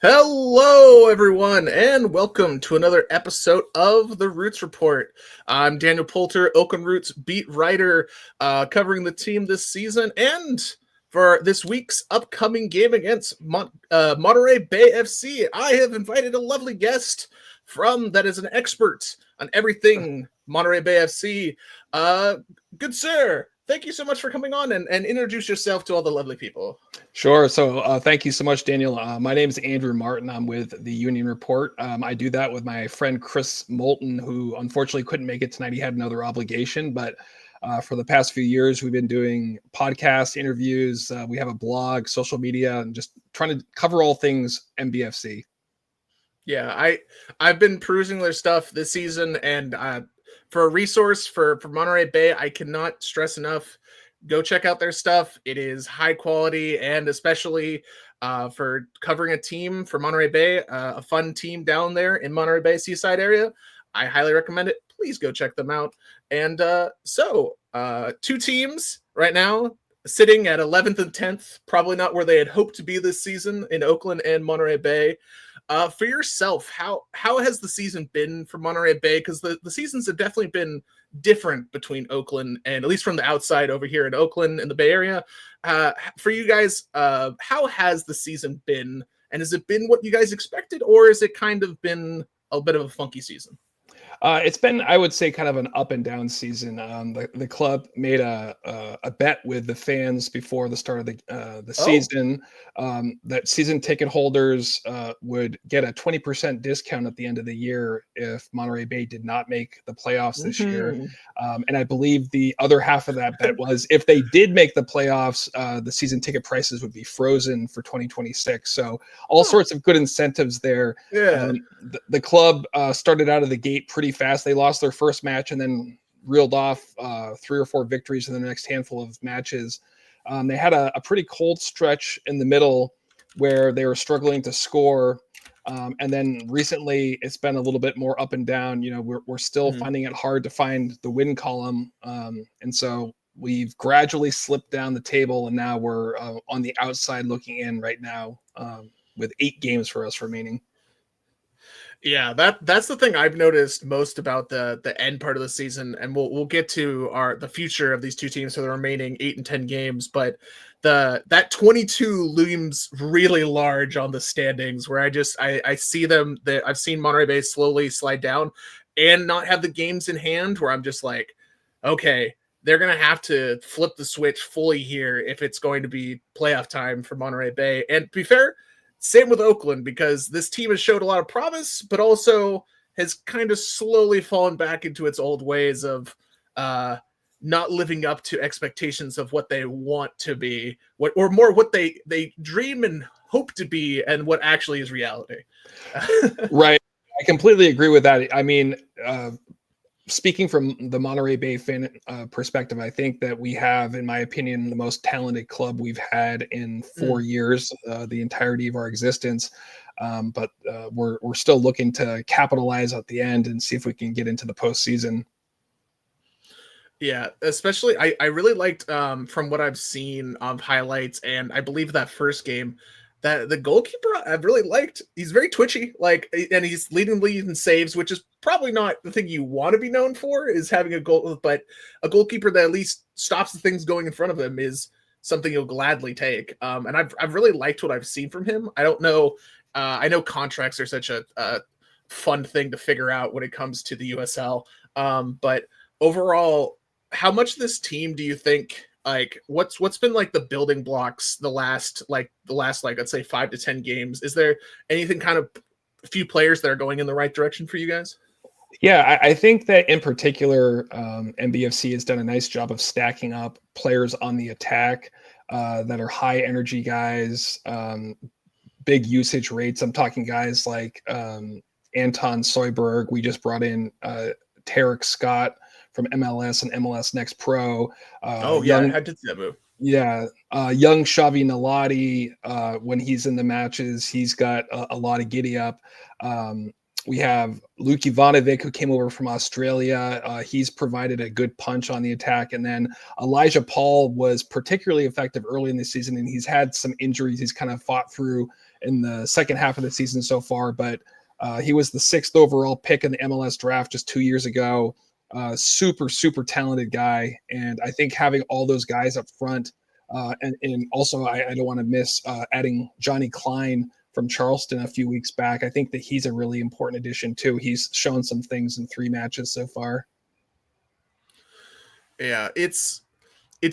Hello, everyone, and welcome to another episode of the Roots Report. I'm Daniel Poulter, Oakland Roots beat writer, covering the team this season. And for this week's upcoming game against Monterey Bay FC, I have invited a lovely guest that is an expert on everything Monterey Bay FC. Good sir, thank you so much for coming on and introduce yourself to all the lovely people. Sure. So thank you so much, Daniel. My name is Andrew Martin. I'm with the Union Report. I do that with my friend Chris Moulton, who unfortunately couldn't make it tonight. He had another obligation, but for the past few years, we've been doing podcast interviews. We have a blog, social media, and just trying to cover all things MBFC. Yeah, I've been perusing their stuff this season, and for a resource for Monterey Bay, I cannot stress enough. Go check out their stuff. It is high quality, and especially for covering a team for Monterey Bay, a fun team down there in Monterey Bay Seaside area. I highly recommend it. Please go check them out. And two teams right now sitting at 11th and 10th, probably not where they had hoped to be this season in Oakland and Monterey Bay. For yourself, how has the season been for Monterey Bay? Because the seasons have definitely been different between Oakland and, at least from the outside over here in Oakland in the Bay Area. For you guys, how has the season been? And has it been what you guys expected, or has it kind of been a bit of a funky season? It's been, I would say, kind of an up and down season. The club made a bet with the fans before the start of the season that season ticket holders would get a 20% discount at the end of the year if Monterey Bay did not make the playoffs this year. And I believe the other half of that bet was if they did make the playoffs, the season ticket prices would be frozen for 2026. So all sorts of good incentives there. Yeah. The club started out of the gate pretty fast. They lost their first match and then reeled off 3 or 4 victories in the next handful of matches. They had a pretty cold stretch in the middle where they were struggling to score. And then recently it's been a little bit more up and down. You know, we're still finding it hard to find the win column. And so we've gradually slipped down the table, and now we're on the outside looking in right now with 8 games for us remaining. Yeah, that's the thing I've noticed most about the end part of the season, and we'll get to the future of these two teams for the remaining 8 and 10 games. But that 22 looms really large on the standings, where I see them. That I've seen Monterey Bay slowly slide down and not have the games in hand, where I'm just like, okay, they're gonna have to flip the switch fully here if it's going to be playoff time for Monterey Bay. And to be fair, same with Oakland, because this team has showed a lot of promise, but also has kind of slowly fallen back into its old ways of not living up to expectations of what they want to be, what they dream and hope to be, and what actually is reality. Right. I completely agree with that. I mean, speaking from the Monterey Bay fan perspective, I think that we have, in my opinion, the most talented club we've had in 4 years, the entirety of our existence. But we're still looking to capitalize at the end and see if we can get into the postseason. Yeah, especially I really liked from what I've seen of highlights, and I believe that first game, that the goalkeeper I've really liked. He's very twitchy, and he's leading the league in saves, which is probably not the thing you want to be known for, is having a goal, but a goalkeeper that at least stops the things going in front of him is something you'll gladly take. And I've really liked what I've seen from him. I don't know. I know contracts are such a fun thing to figure out when it comes to the USL. But overall, how much this team do you think? Like, what's been like the building blocks the last let's say 5 to 10 games? Is there anything kind of a few players that are going in the right direction for you guys? Yeah, I think that in particular, MBFC has done a nice job of stacking up players on the attack that are high energy guys, big usage rates. I'm talking guys like Anton Soyberg. We just brought in Tarek Scott from MLS and MLS Next Pro. I did see that move. Yeah, young Xavi Nalati, when he's in the matches, he's got a lot of giddy up. We have Luke Ivanovic, who came over from Australia. He's provided a good punch on the attack. And then Elijah Paul was particularly effective early in the season, and he's had some injuries he's kind of fought through in the second half of the season so far. But he was the 6th overall pick in the MLS draft just 2 years ago. Super, super talented guy. And I think having all those guys up front, and also I don't want to miss adding Johnny Klein from Charleston a few weeks back. I think that he's a really important addition too. He's shown some things in 3 matches so far. Yeah, it's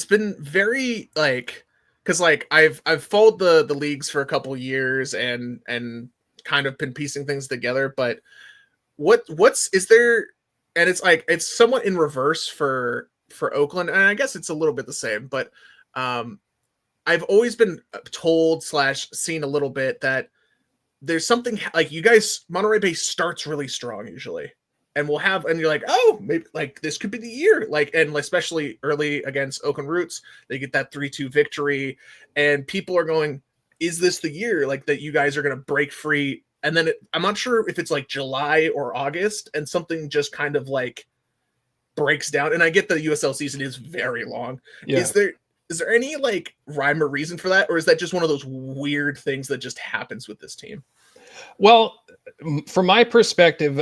been very like, because like I've followed the leagues for a couple years and kind of been piecing things together, but what's is there, and it's like it's somewhat in reverse for Oakland, and I guess it's a little bit the same, but I've always been told / seen a little bit that there's something like you guys, Monterey Bay starts really strong usually, and you're like, oh, maybe like this could be the year, like, and especially early against Oakland Roots, they get that 3-2 victory, and people are going, is this the year like that you guys are going to break free? And then I'm not sure if it's like July or August, and something just kind of like breaks down. And I get the USL season is very long. Yeah. Is there any like rhyme or reason for that? Or is that just one of those weird things that just happens with this team? Well, from my perspective,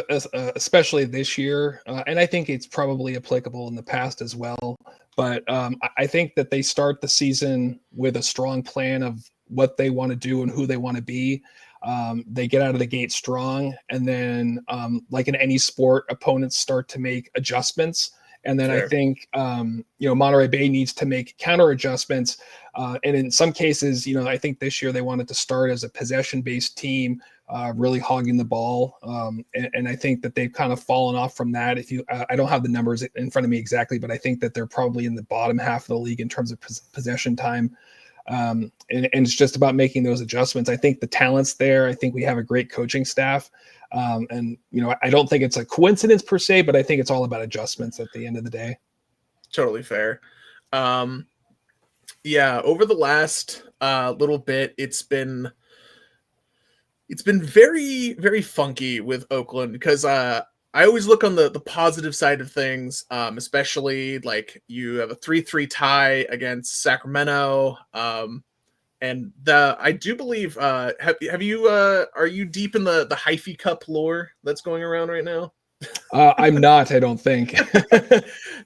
especially this year, and I think it's probably applicable in the past as well, but I think that they start the season with a strong plan of what they want to do and who they want to be. They get out of the gate strong, and then like in any sport, opponents start to make adjustments. And then I think, Monterey Bay needs to make counter adjustments. And in some cases, I think this year they wanted to start as a possession-based team, really hogging the ball. And I think that they've kind of fallen off from that. I don't have the numbers in front of me exactly, but I think that they're probably in the bottom half of the league in terms of possession time. And it's just about making those adjustments. I think the talent's there. I think we have a great coaching staff. And I don't think it's a coincidence per se, but I think it's all about adjustments at the end of the day. Totally fair. Yeah, over the last little bit, it's been very, very funky with Oakland, because I always look on the positive side of things, especially like you have a 3-3 tie against Sacramento. And I do believe, have you, are you deep in the Hyphy Cup lore that's going around right now? I'm not, I don't think.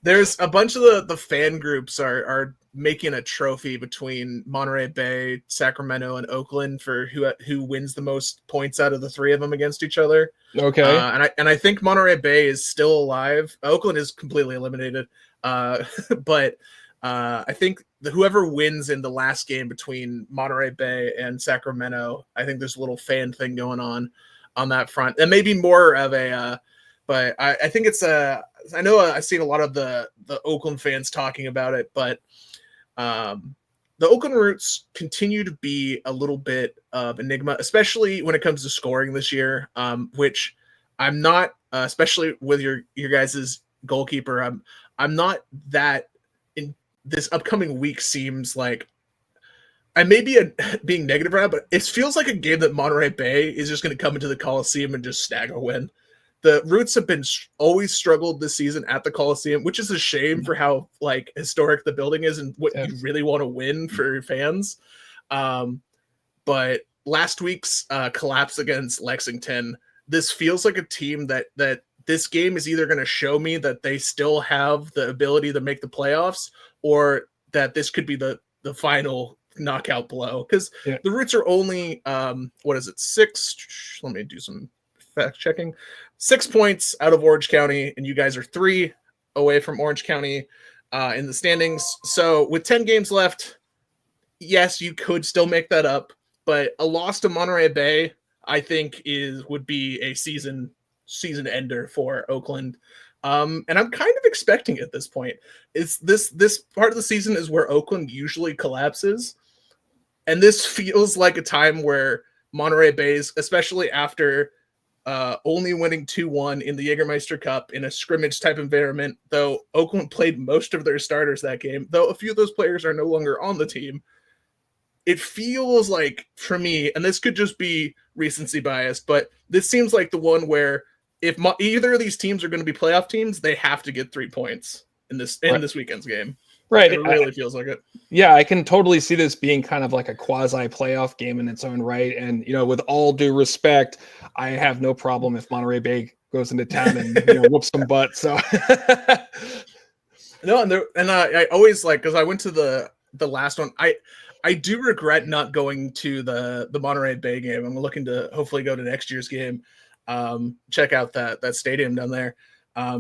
There's a bunch of the fan groups are making a trophy between Monterey Bay, Sacramento, and Oakland for who wins the most points out of the 3 of them against each other. Okay. And I think Monterey Bay is still alive. Oakland is completely eliminated. But I think whoever wins in the last game between Monterey Bay and Sacramento, I think there's a little fan thing going on that front. And maybe more of a, but I think it's I know I've seen a lot of the Oakland fans talking about it, but the Oakland Roots continue to be a little bit of enigma, especially when it comes to scoring this year, which I'm not, especially with your guys' goalkeeper. I'm not that in this upcoming week. Seems like I may be being negative around, but it feels like a game that Monterey Bay is just going to come into the Coliseum and just snag a win. The Roots have been always struggled this season at the Coliseum, which is a shame for how like historic the building is and what you really want to win for fans. But last week's collapse against Lexington, this feels like a team that this game is either going to show me that they still have the ability to make the playoffs, or that this could be the final knockout blow. Because the Roots are only, 6? Let me do some fact checking. 6 points out of Orange County, and you guys are 3 away from Orange County in the standings. So with 10 games left, yes, you could still make that up, but a loss to Monterey Bay, I think, would be a season ender for Oakland. And I'm kind of expecting it at this point. It's this part of the season is where Oakland usually collapses, and this feels like a time where Monterey Bay's, especially after only winning 2-1 in the Jägermeister Cup in a scrimmage type environment, though Oakland played most of their starters that game, though a few of those players are no longer on the team. it feels like for me, and this could just be recency bias, but this seems like the one where if either of these teams are going to be playoff teams, they have to get 3 points in this weekend's game. Right. It really feels like it. Yeah, I can totally see this being kind of like a quasi playoff game in its own right. And, with all due respect, I have no problem if Monterey Bay goes into town and whoops some butt. So no, and I always because I went to the last one. I do regret not going to the Monterey Bay game. I'm looking to hopefully go to next year's game. Check out that stadium down there.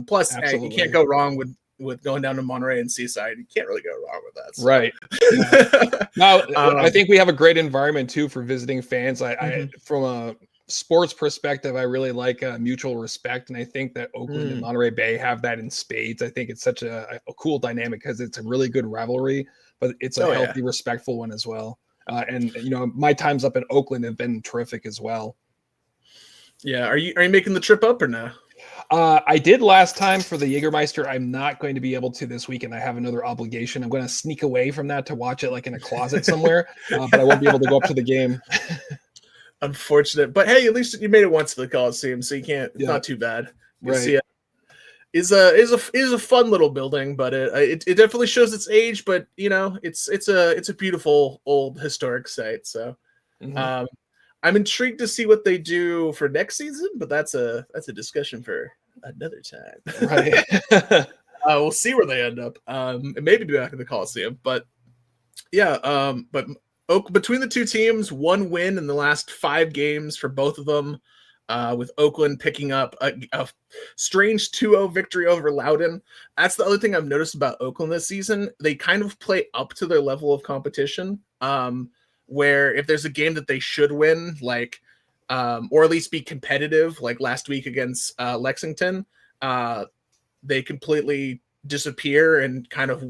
Plus, you can't go wrong with going down to Monterey and Seaside. You can't really go wrong with that. So. Right. Yeah. No, I think we have a great environment too for visiting fans. I from a sports perspective, I really like mutual respect, and I think that Oakland and Monterey Bay have that in spades. I think it's such a cool dynamic because it's a really good rivalry, but it's a healthy, respectful one as well. And my times up in Oakland have been terrific as well. Yeah, are you making the trip up or no? I did last time for the Jägermeister. I'm not going to be able to this weekend. I have another obligation. I'm going to sneak away from that to watch it like in a closet somewhere, but I won't be able to go up to the game. Unfortunate, but hey, at least you made it once to the Coliseum, so you can't. It's not too bad. Right. See it. Is a fun little building, but it definitely shows its age. But it's a beautiful old historic site. So, I'm intrigued to see what they do for next season, but that's a discussion for another time. Right. We'll see where they end up. And maybe be back in the Coliseum, but yeah. But between the two teams, 1 win in the last 5 games for both of them. With Oakland picking up a strange 2-0 victory over Loudoun. That's the other thing I've noticed about Oakland this season. They kind of play up to their level of competition. Where if there's a game that they should win, or at least be competitive, like last week against Lexington, they completely disappear and kind of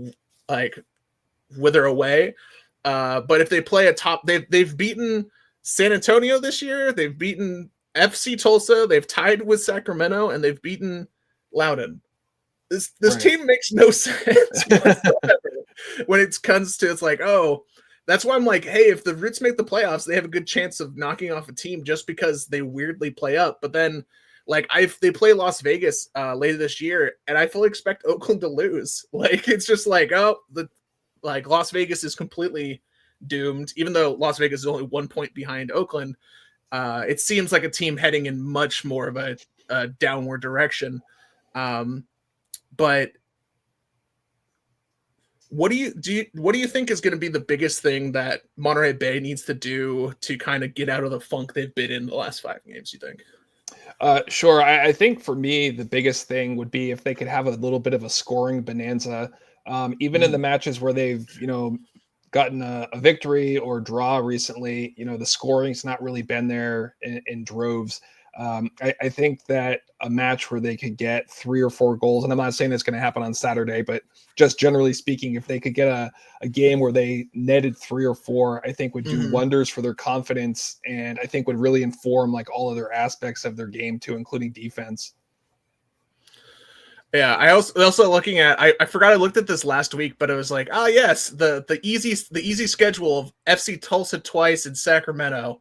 wither away. But if they play a top, they've beaten San Antonio this year. They've beaten FC Tulsa. They've tied with Sacramento, and they've beaten Loudoun. This team makes no sense when it comes to that's why I'm like, hey, if the Roots make the playoffs, they have a good chance of knocking off a team just because they weirdly play up. But then, they play Las Vegas later this year, and I fully expect Oakland to lose. It's just Las Vegas is completely doomed, even though Las Vegas is only 1 point behind Oakland. It seems like a team heading in much more of a downward direction. But what do you think is going to be the biggest thing that Monterey Bay needs to do to kind of get out of the funk they've been in the last 5 games, you think? Sure. I think for me, the biggest thing would be if they could have a little bit of a scoring bonanza, even in the matches where they've, gotten a victory or draw recently. The scoring's not really been there in droves. I think that a match where they could get 3 or 4 goals, and I'm not saying it's going to happen on Saturday, but just generally speaking, if they could get a game where they netted 3 or 4, I think would do wonders for their confidence, and I think would really inform all other aspects of their game too, including defense. Yeah, I also looking at I forgot I looked at this last week, but it was yes, the easy schedule of FC Tulsa twice and Sacramento.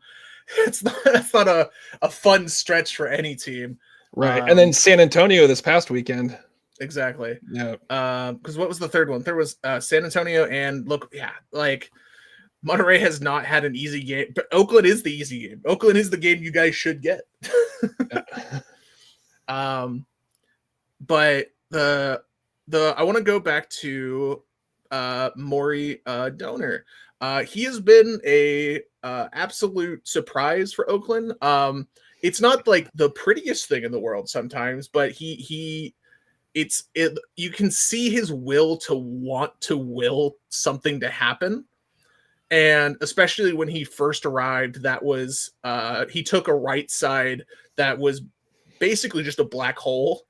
That's not a fun stretch for any team. Right. And then San Antonio this past weekend. Exactly. Yeah. Because what was the third one? There was San Antonio and Monterey has not had an easy game, but Oakland is the easy game. Oakland is the game you guys should get. But I want to go back to Maury Donor. He has been a absolute surprise for Oakland. It's not the prettiest thing in the world sometimes, but you can see his will to want to will something to happen. And especially when he first arrived, that was he took a right side that was basically just a black hole.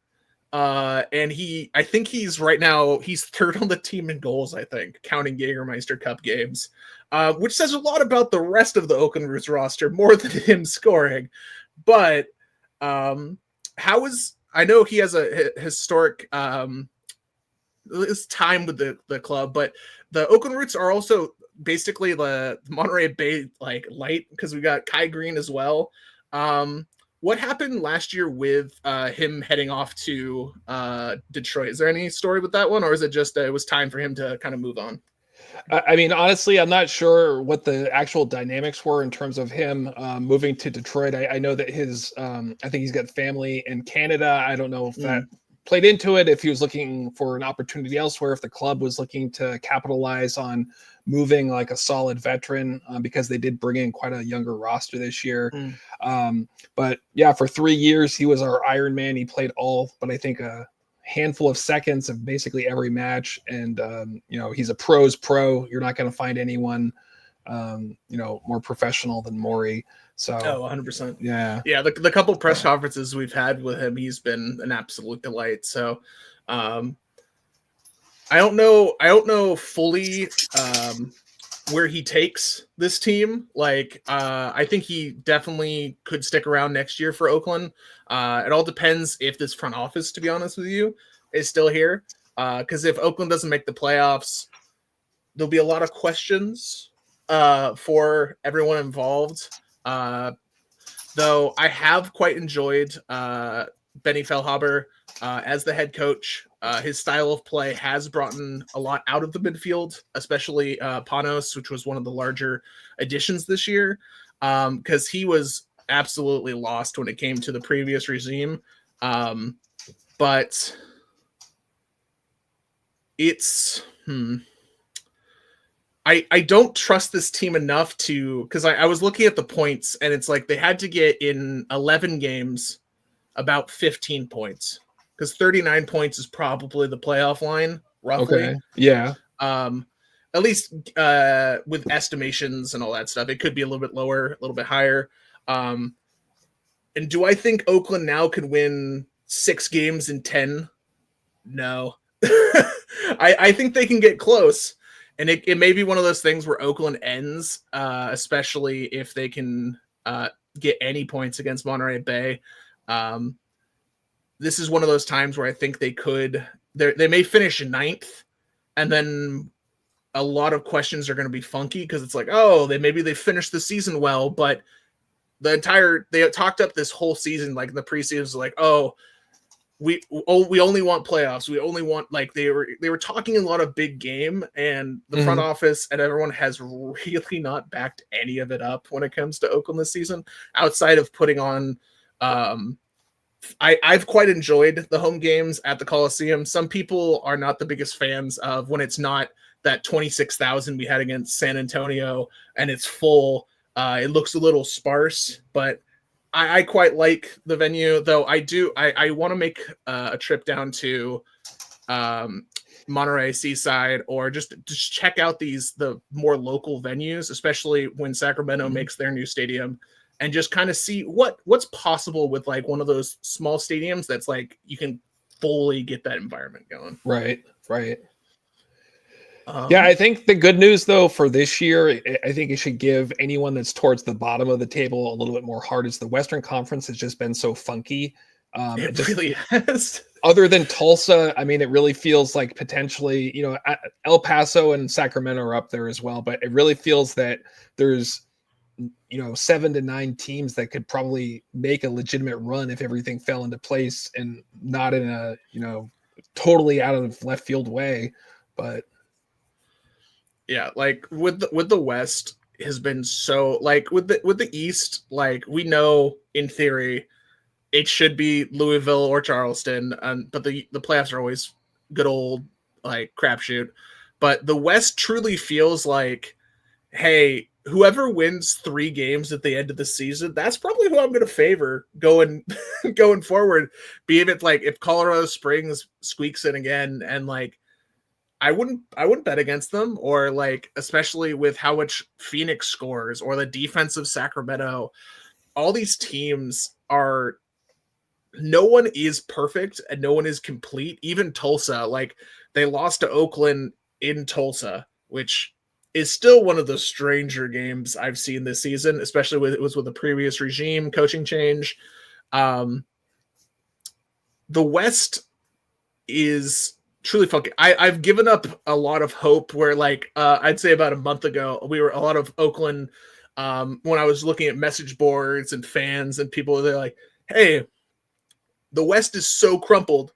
And I think he's right now, he's 3rd on the team in goals, I think, counting Jägermeister Cup games, which says a lot about the rest of the Oakland Roots roster, more than him scoring. But I know he has a historic his time with the club, but the Oakland Roots are also basically the Monterey Bay like light because we got Kai Green as well. What happened last year with him heading off to Detroit? Is there any story with that one, or is it just it was time for him to kind of move on? I mean, honestly, I'm not sure what the actual dynamics were in terms of him moving to Detroit. I know that I think he's got family in Canada. I don't know if that played into it, if he was looking for an opportunity elsewhere, if the club was looking to capitalize on moving like a solid veteran because they did bring in quite a younger roster this year. But yeah, for 3 years, he was our Iron Man. He played all, but I think a handful of seconds of basically every match. And, he's a pro's pro. You're not going to find anyone, more professional than Maury. So, 100%. Yeah. The couple press conferences we've had with him, he's been an absolute delight. So, I don't know fully where he takes this team. Like, I think he definitely could stick around next year for Oakland. It all depends if this front office, to be honest with you, is still here. Because if Oakland doesn't make the playoffs, there'll be a lot of questions for everyone involved. Though I have quite enjoyed Benny Feilhaber as the head coach. His style of play has brought in a lot out of the midfield, especially Panos, which was one of the larger additions this year, because he was absolutely lost when it came to the previous regime. But it's I don't trust this team enough because I was looking at the points, and it's like they had to get in 11 games about 15 points, because 39 points is probably the playoff line, roughly. Okay. Yeah. At least with estimations and all that stuff, it could be a little bit lower, a little bit higher. And do I think Oakland now could win 6 games in 10? No. I think they can get close. And it may be one of those things where Oakland ends, especially if they can get any points against Monterey Bay. This is one of those times where I think they may finish 9th, and then a lot of questions are going to be funky because it's like, oh, they finished the season well, but they talked up this whole season, like in the preseason, was like, oh, we only want playoffs. We only want, like, they were talking a lot of big game, and the front office and everyone has really not backed any of it up when it comes to Oakland this season, outside of putting on. I've quite enjoyed the home games at the Coliseum. Some people are not the biggest fans of when it's not that 26,000 we had against San Antonio and it's full. It looks a little sparse, but I quite like the venue, though. I want to make a trip down to Monterey Seaside, or just check out the more local venues, especially when Sacramento makes their new stadium, and just kind of see what's possible with like one of those small stadiums that's like you can fully get that environment going. Right. Yeah, I think the good news, though, for this year, I think it should give anyone that's towards the bottom of the table a little bit more heart. Is the Western Conference has just been so funky. It really has. Other than Tulsa, I mean, it really feels like potentially, El Paso and Sacramento are up there as well. But it really feels that there's, 7 to 9 teams that could probably make a legitimate run if everything fell into place, and not in a, totally out of left field way. But yeah, like with the West has been so, like with the East, like we know in theory it should be Louisville or Charleston, but the playoffs are always good old like crapshoot. But the West truly feels like, hey, whoever wins 3 games at the end of the season, that's probably who I'm going to favor going forward. Be it like if Colorado Springs squeaks in again, and like I wouldn't bet against them, or like especially with how much Phoenix scores or the defense of Sacramento. All these teams are, no one is perfect and no one is complete. Even Tulsa, like they lost to Oakland in Tulsa, which is still one of the stranger games I've seen this season, especially with the previous regime coaching change. The West is truly fucking. I've given up a lot of hope. Where like I'd say about a month ago, we were a lot of Oakland. When I was looking at message boards and fans and people, they're like, "Hey, the West is so crumpled.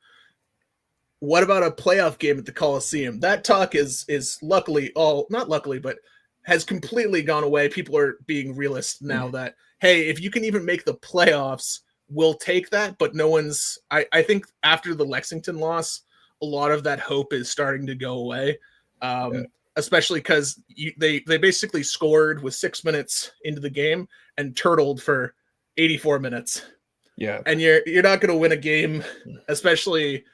What about a playoff game at the Coliseum?" That talk is luckily all not luckily, but has completely gone away. People are being realist now that hey, if you can even make the playoffs, we'll take that. But no one's. I think after the Lexington loss, a lot of that hope is starting to go away. Yeah. Especially because they basically scored with 6 minutes into the game and turtled for 84 minutes. Yeah, And you're not going to win a game, especially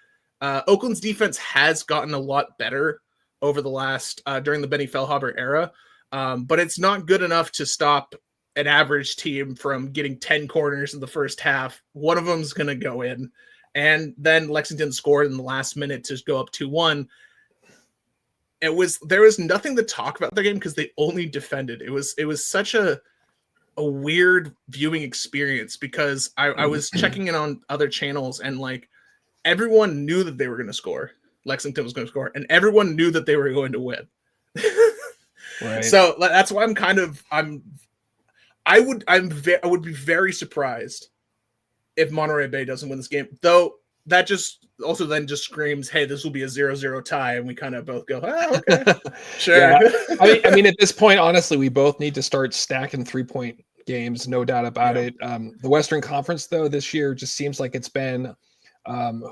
Oakland's defense has gotten a lot better over the last during the Benny Feilhaber era, but it's not good enough to stop an average team from getting 10 corners in the first half. One of them's going to go in, and then Lexington scored in the last minute to go up 2-1. There was nothing to talk about the game because they only defended. It was such a weird viewing experience because I was checking in on other channels and like everyone knew that they were going to score. Lexington was going to score, and everyone knew that they were going to win. right. So that's why I would be very surprised if Monterey Bay doesn't win this game. Though that just also then just screams, hey, this will be a 0-0 tie, and we kind of both go, oh, okay, sure. Yeah. I mean, at this point, honestly, we both need to start stacking 3-point games, no doubt about it. The Western Conference, though, this year just seems like it's been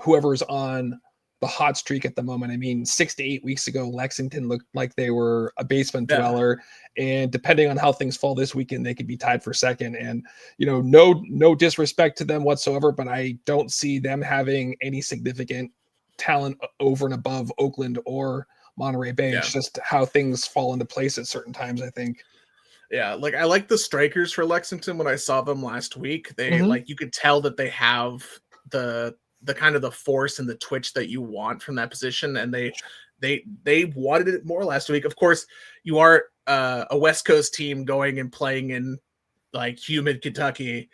whoever's on the hot streak at the moment. I mean, 6 to 8 weeks ago, Lexington looked like they were a basement dweller, and depending on how things fall this weekend, they could be tied for second. And no disrespect to them whatsoever, but I don't see them having any significant talent over and above Oakland or Monterey Bay. It's just how things fall into place at certain times, I think. Yeah, like I like the strikers for Lexington. When I saw them last week, they like you could tell that they have the kind of the force and the twitch that you want from that position, and they wanted it more last week. Of course, you are a West Coast team going and playing in like humid Kentucky.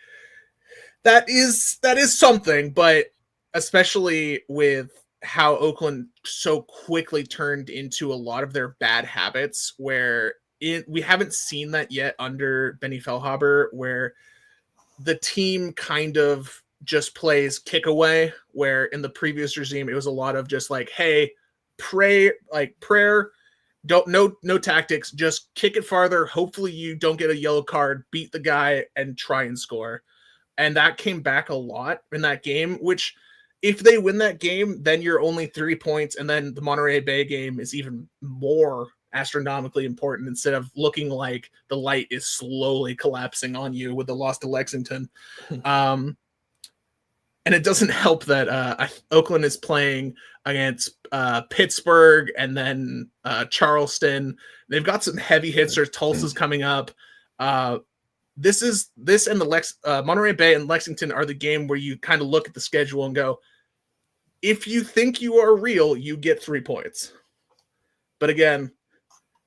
That is something, but especially with how Oakland so quickly turned into a lot of their bad habits, where we haven't seen that yet under Benny Feilhaber, where the team kind of just plays kick away, where in the previous regime it was a lot of just like, hey, prayer, no tactics, just kick it farther, hopefully you don't get a yellow card, beat the guy and try and score. And that came back a lot in that game, which if they win that game, then you're only 3 points, and then the Monterey Bay game is even more astronomically important instead of looking like the light is slowly collapsing on you with the loss to Lexington. And it doesn't help that Oakland is playing against Pittsburgh and then Charleston. They've got some heavy hitters. Tulsa's coming up. This and the Monterey Bay and Lexington are the game where you kind of look at the schedule and go, if you think you are real, you get 3 points. But again,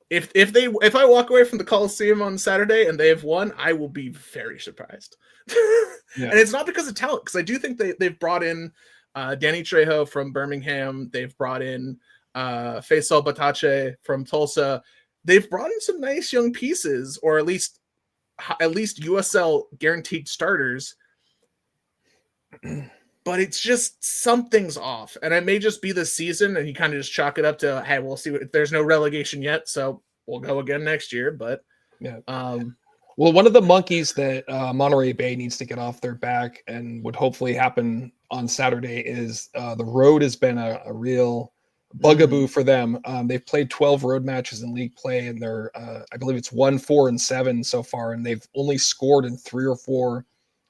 if I walk away from the Coliseum on Saturday and they have won, I will be very surprised. And it's not because of talent, because I do think they've brought in Danny Trejo from Birmingham. They've brought in Faisal Batache from Tulsa. They've brought in some nice young pieces, or at least USL guaranteed starters. But it's just something's off, and it may just be this season, and you kind of just chalk it up to, hey, we'll see. There's no relegation yet, so we'll go again next year. But well, one of the monkeys that Monterey Bay needs to get off their back and would hopefully happen on Saturday is the road has been a real bugaboo for them. They've played 12 road matches in league play, and they're I believe it's 1-4-7 so far, and they've only scored in 3 or 4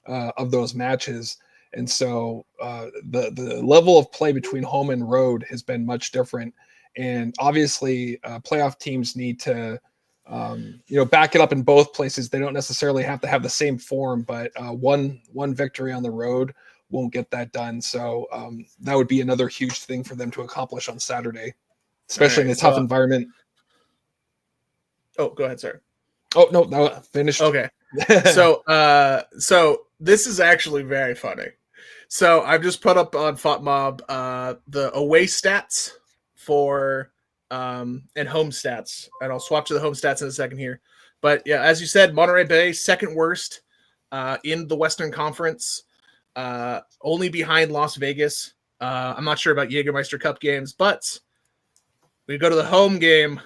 of those matches. And so the level of play between home and road has been much different. And obviously playoff teams need to back it up in both places. They don't necessarily have to have the same form, but one victory on the road won't get that done. So that would be another huge thing for them to accomplish on Saturday, especially in a tough environment. Oh, go ahead, sir. Oh, no, finished. Okay. So this is actually very funny. So I've just put up on FotMob the away stats for and home stats, and I'll swap to the home stats in a second here. But yeah, as you said, Monterey Bay second worst in the Western Conference, only behind Las Vegas. I'm not sure about Jägermeister Cup games, but we go to the home game.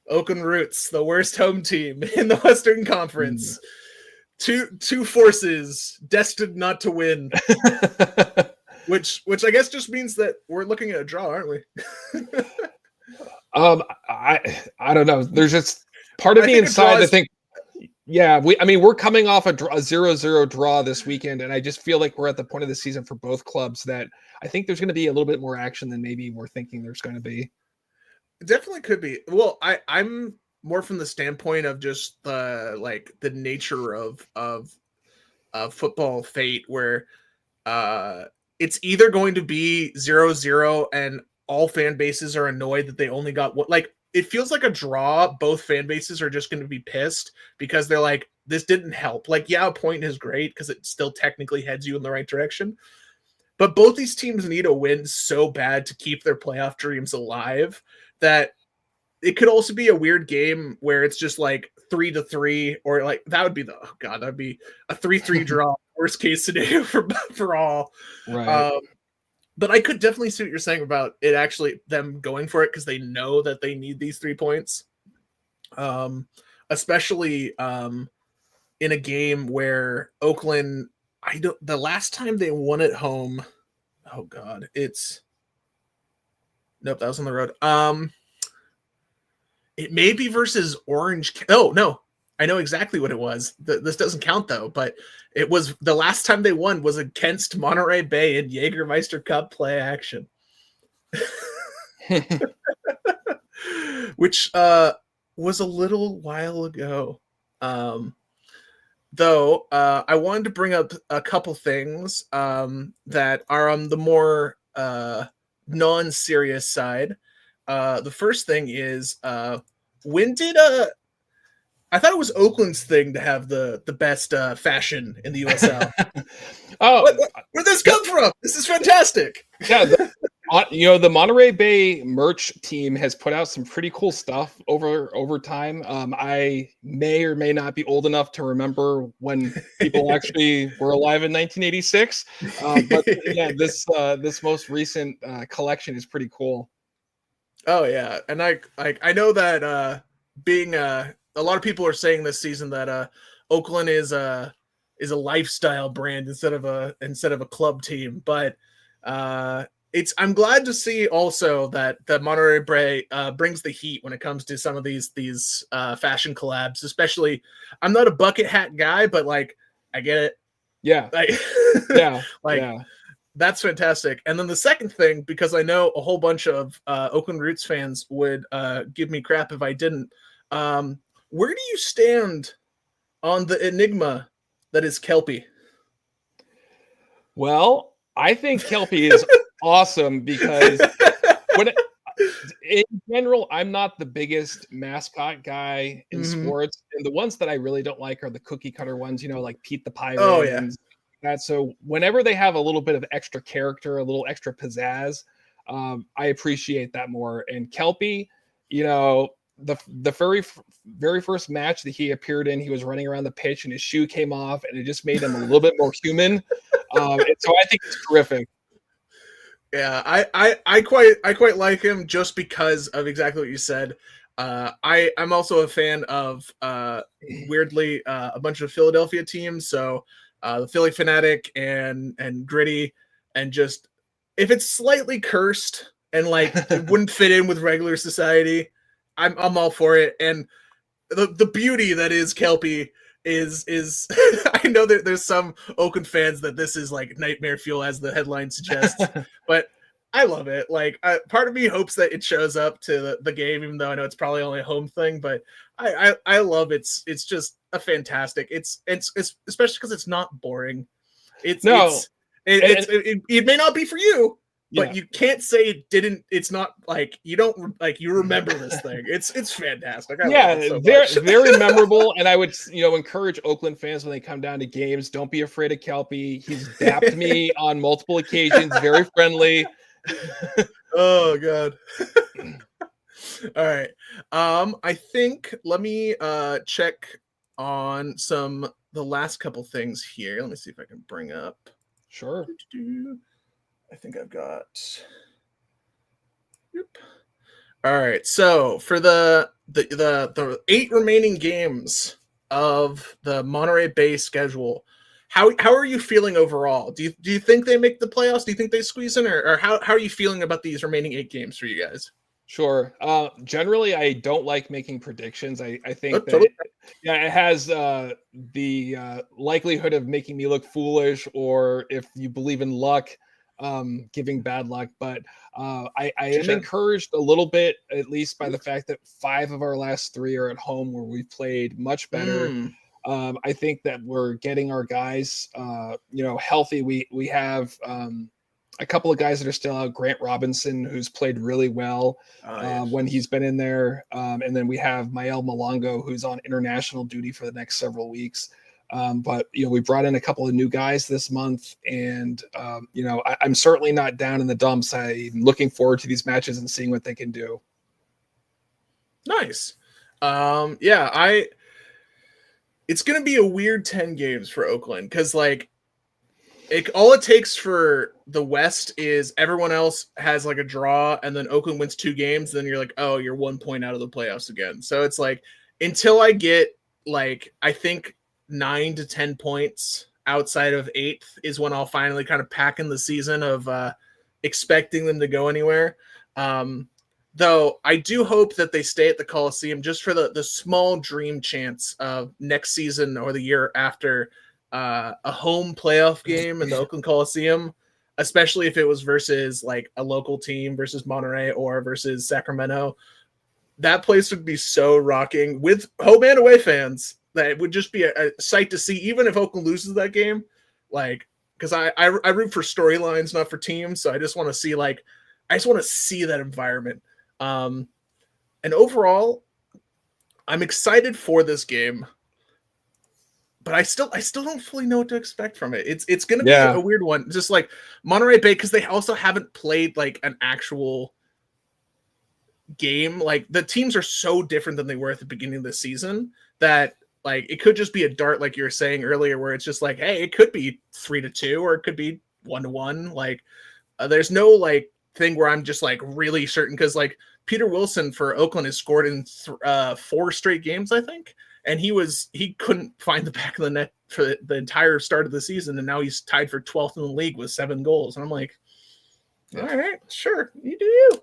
Oakland Roots, the worst home team in the Western Conference. Two forces destined not to win. which I guess just means that we're looking at a draw, aren't we? I don't know. There's just part of me inside that think, yeah, we're coming off a 0-0 draw this weekend, and I just feel like we're at the point of the season for both clubs that I think there's going to be a little bit more action than maybe we're thinking there's going to be. It definitely could be. Well, I'm more from the standpoint of just the nature of football fate, where it's either going to be 0-0 and all fan bases are annoyed that they only got what, like, it feels like a draw. Both fan bases are just going to be pissed because they're like, this didn't help. Like, yeah, a point is great because it still technically heads you in the right direction. But both these teams need a win so bad to keep their playoff dreams alive that it could also be a weird game where it's just like 3-3, or like that'd be a 3-3 draw, worst case scenario for all. Right. But I could definitely see what you're saying about it actually them going for it because they know that they need these 3 points. Especially in a game where Oakland, the last time they won at home, oh god, nope, that was on the road. It may be versus Orange. Oh no, I know exactly what it was. This doesn't count though, but it was the last time they won was against Monterey Bay in Jägermeister Cup play action, which was a little while ago. Though I wanted to bring up a couple things that are on the more non-serious side. The first thing is when did I thought it was Oakland's thing to have the best fashion in the USL. Where'd this come from? This is fantastic. Yeah, the Monterey Bay merch team has put out some pretty cool stuff over time. I may or may not be old enough to remember when people actually were alive in 1986. But yeah, this most recent collection is pretty cool. Oh yeah, and I know that being a lot of people are saying this season that Oakland is a lifestyle brand instead of a club team, but I'm glad to see also that Monterey Bay brings the heat when it comes to some of these fashion collabs. Especially, I'm not a bucket hat guy, but like I get it. Yeah, yeah. That's fantastic. And then the second thing, because I know a whole bunch of Oakland Roots fans would give me crap if I didn't. Where do you stand on the enigma that is Kelpie? Well, I think Kelpie is awesome because in general, I'm not the biggest mascot guy in sports. And the ones that I really don't like are the cookie cutter ones, like Pete the Pirate. Oh, yeah. And that. So whenever they have a little bit of extra character, a little extra pizzazz, I appreciate that more. And Kelpie, the very first match that he appeared in, he was running around the pitch and his shoe came off, and it just made him a little bit more human. And so I think it's terrific. Yeah, I quite like him just because of exactly what you said. I'm also a fan of weirdly a bunch of Philadelphia teams. So the Philly Fanatic and Gritty, and just if it's slightly cursed and like it wouldn't fit in with regular society, I'm all for it. And the beauty that is Kelpie is I know that there's some Oakland fans that this is like nightmare fuel, as the headline suggests, but I love it. Like part of me hopes that it shows up to the game, even though I know it's probably only a home thing, but I love it's just a fantastic. It's especially because it's not boring. It may not be for you, but you can't say it didn't. It's not like you don't like you remember this thing. It's fantastic. I love it so much. Very memorable. And I would encourage Oakland fans when they come down to games, don't be afraid of Kelpie. He's dapped me on multiple occasions. Very friendly. Oh god. All right. I think let me check on the last couple things here. Let me see if I can bring up. Sure. I think I've got. Yep. All right. So for the 8 remaining games of the Monterey Bay schedule, how are you feeling overall? Do you think they make the playoffs? Do you think they squeeze in, or how are you feeling about these remaining 8 games for you guys? Sure. Generally, I don't like making predictions. I think that totally. it has the likelihood of making me look foolish, or if you believe in luck, giving bad luck. But I am encouraged a little bit, at least by the fact that 5 of our last 3 are at home, where we played much better. I think that we're getting our guys, healthy. We have a couple of guys that are still out. Grant Robinson, who's played really well when he's been in there. And then we have Mael Malongo, who's on international duty for the next several weeks. But, we brought in a couple of new guys this month. And, I'm certainly not down in the dumps. I'm looking forward to these matches and seeing what they can do. Nice. It's going to be a weird 10 games for Oakland because, all it takes for the West is everyone else has a draw, and then Oakland wins 2 games. Then you're like, oh, you're 1 point out of the playoffs again. So it's until I get I think 9 to 10 points outside of 8th is when I'll finally kind of pack in the season of expecting them to go anywhere. Though I do hope that they stay at the Coliseum just for the small dream chance of next season or the year after. A home playoff game in the Oakland Coliseum, especially if it was versus a local team versus Monterey or versus Sacramento. That place would be so rocking with home and away fans. That it would just be a sight to see, even if Oakland loses that game. Because I root for storylines, not for teams. So I just want to see that environment. And overall, I'm excited for this game. But I still don't fully know what to expect from it. It's going to be a weird one, just like Monterey Bay, because they also haven't played an actual game. The teams are so different than they were at the beginning of the season that it could just be a dart, like you were saying earlier, where it's just hey, it could be 3-2 or it could be 1-1. There's no thing where I'm just really certain, because Peter Wilson for Oakland has scored in 4 straight games, I think. And he couldn't find the back of the net for the entire start of the season, and now he's tied for 12th in the league with 7 goals. And I'm like, all right, sure, you do you.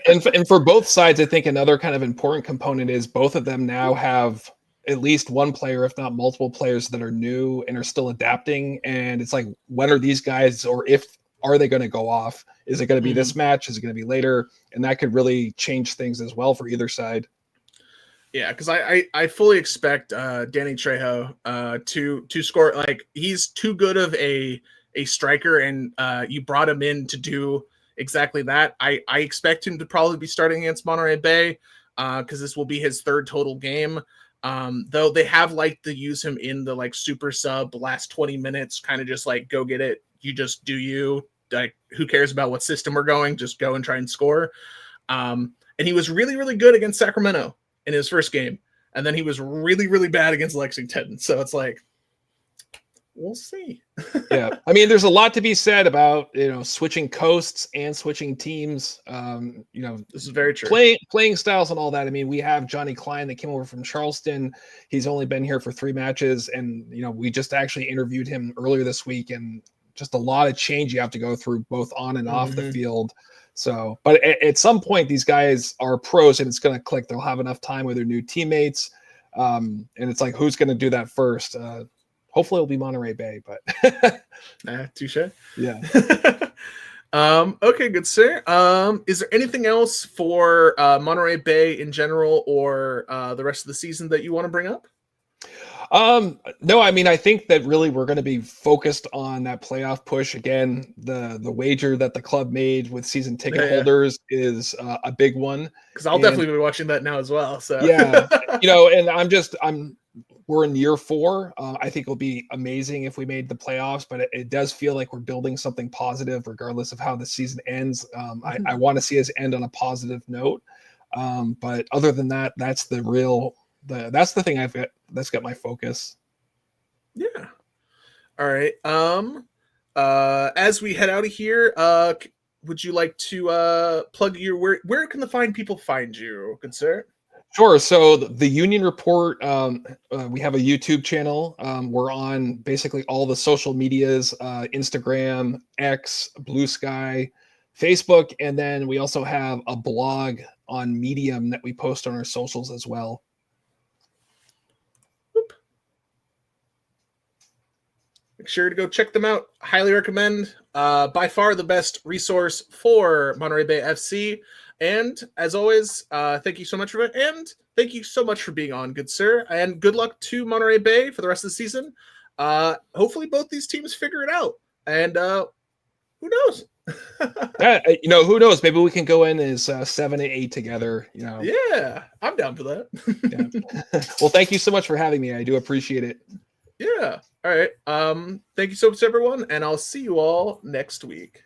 and for both sides, I think another kind of important component is both of them now have at least one player, if not multiple players, that are new and are still adapting. And it's when are these guys, or are they going to go off? Is it going to be this match? Is it going to be later? And that could really change things as well for either side. Yeah, because I fully expect Danny Trejo to score. He's too good of a striker, and you brought him in to do exactly that. I expect him to probably be starting against Monterey Bay because this will be his 3rd total game. Though they have liked to use him in the super sub last 20 minutes, kind of just go get it. You just do you. Who cares about what system we're going? Just go and try and score. And he was really, really good against Sacramento in his first game, and then he was really, really bad against Lexington. So it's we'll see. Yeah, I mean, there's a lot to be said about switching coasts and switching teams. This is very true. Playing styles and all that. I mean, we have Johnny Klein that came over from Charleston. He's only been here for 3 matches, and we just actually interviewed him earlier this week, and just a lot of change you have to go through both on and off the field. So, but at some point, these guys are pros, and it's going to click. They'll have enough time with their new teammates, and it's who's going to do that first? Hopefully, it'll be Monterey Bay, but touche. Yeah. Okay, good sir. Is there anything else for Monterey Bay in general, or the rest of the season that you want to bring up? No, I mean, I think that really we're going to be focused on that playoff push again. The wager that the club made with season ticket Yeah, holders is a big one, because I'll and definitely be watching that now as well. So yeah, and we're in year 4. I think it'll be amazing if we made the playoffs, but it does feel like we're building something positive, regardless of how the season ends. I want to see us end on a positive note. But other than that, that's that's the thing that's got my focus. yeah. All right. As we head out of here, would you like to plug your where can the fine people find you, good sir? Sure. So the Union Report, we have a YouTube channel. We're on basically all the social medias, Instagram, X, Blue Sky, Facebook, and then we also have a blog on Medium that we post on our socials as well. Make sure to go check them out. Highly recommend. By far the best resource for Monterey Bay FC. And as always, thank you so much for it. And thank you so much for being on, good sir. And good luck to Monterey Bay for the rest of the season. Hopefully both these teams figure it out. And who knows? Yeah, who knows? Maybe we can go in as 7 and 8 together. Yeah, I'm down for that. Yeah. Well, thank you so much for having me. I do appreciate it. Yeah. All right. Thank you so much, everyone, and I'll see you all next week.